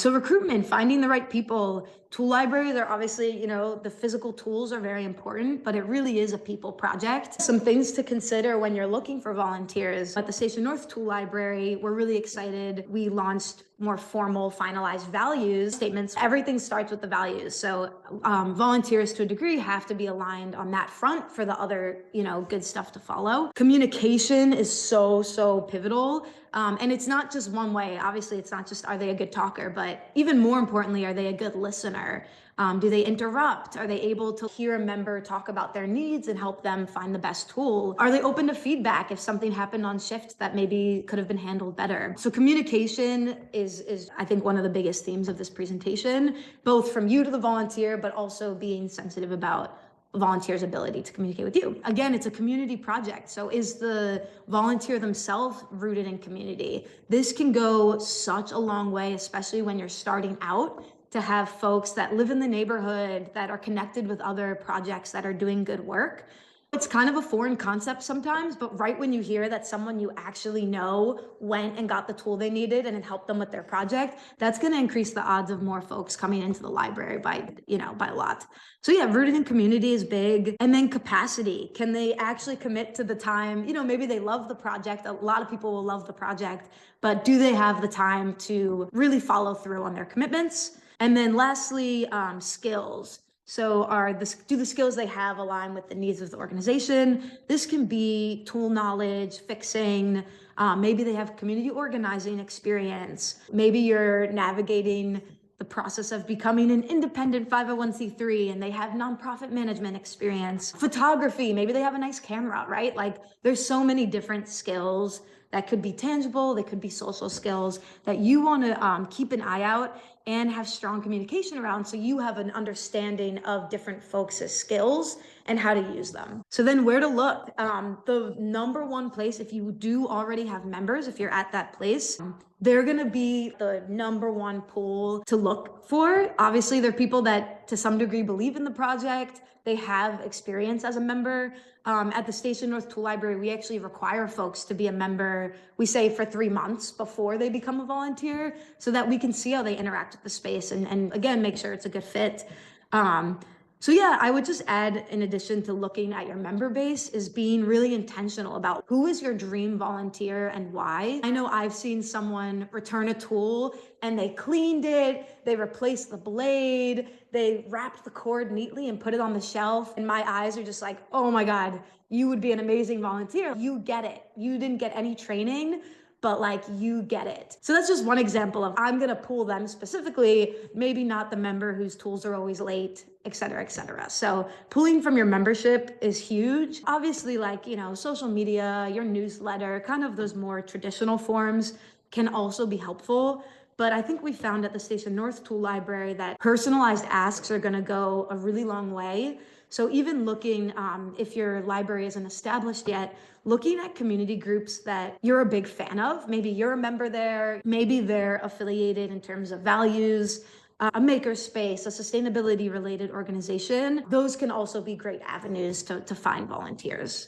So recruitment, finding the right people. Tool libraries are obviously, the physical tools are very important, but it really is a people project. Some things to consider when you're looking for volunteers. At the Station North Tool Library, we're really excited. We launched more formal, finalized values statements. Everything starts with the values. So volunteers to a degree have to be aligned on that front for the other, good stuff to follow. Communication is so pivotal. And it's not just one way. Obviously, it's not just, are they a good talker, but even more importantly, are they a good listener? Do they interrupt? Are they able to hear a member talk about their needs and help them find the best tool? Are they open to feedback if something happened on shift that maybe could have been handled better? So communication is I think, one of the biggest themes of this presentation, both from you to the volunteer, but also being sensitive about volunteers' ability to communicate with you. Again, it's a community project. So is the volunteer themselves rooted in community? This can go such a long way, especially when you're starting out, to have folks that live in the neighborhood, that are connected with other projects that are doing good work. It's kind of a foreign concept sometimes, but right when you hear that someone you actually know went and got the tool they needed and it helped them with their project, that's going to increase the odds of more folks coming into the library by a lot. So yeah, rooted in community is big. And then capacity. Can they actually commit to the time? Maybe they love the project. A lot of people will love the project, but do they have the time to really follow through on their commitments? And then lastly, skills. So do the skills they have align with the needs of the organization? This can be tool knowledge, fixing, maybe they have community organizing experience. Maybe you're navigating the process of becoming an independent 501c3 and they have nonprofit management experience. Photography, maybe they have a nice camera, right? Like there's so many different skills that could be tangible, they could be social skills that you want to keep an eye out and have strong communication around, so you have an understanding of different folks' skills and how to use them. So then where to look? The number one place, if you do already have members, if you're at that place, they're going to be the number one pool to look for. Obviously, they're people that to some degree believe in the project. They have experience as a member. At the Station North Tool Library, we actually require folks to be a member, we say for 3 months before they become a volunteer, so that we can see how they interact with the space and again, make sure it's a good fit. So yeah, I would just add, in addition to looking at your member base, is being really intentional about who is your dream volunteer and why. I know I've seen someone return a tool and they cleaned it, they replaced the blade, they wrapped the cord neatly and put it on the shelf. And my eyes are just like, oh my God, you would be an amazing volunteer. You get it. You didn't get any training, but like you get it. So that's just one example of, I'm gonna pull them specifically, maybe not the member whose tools are always late, et cetera, et cetera. So pulling from your membership is huge. Obviously, like, social media, your newsletter, kind of those more traditional forms can also be helpful. But I think we found at the Station North Tool Library that personalized asks are gonna go a really long way. So even looking, if your library isn't established yet, looking at community groups that you're a big fan of, maybe you're a member there, maybe they're affiliated in terms of values, a makerspace, a sustainability related organization, those can also be great avenues to find volunteers.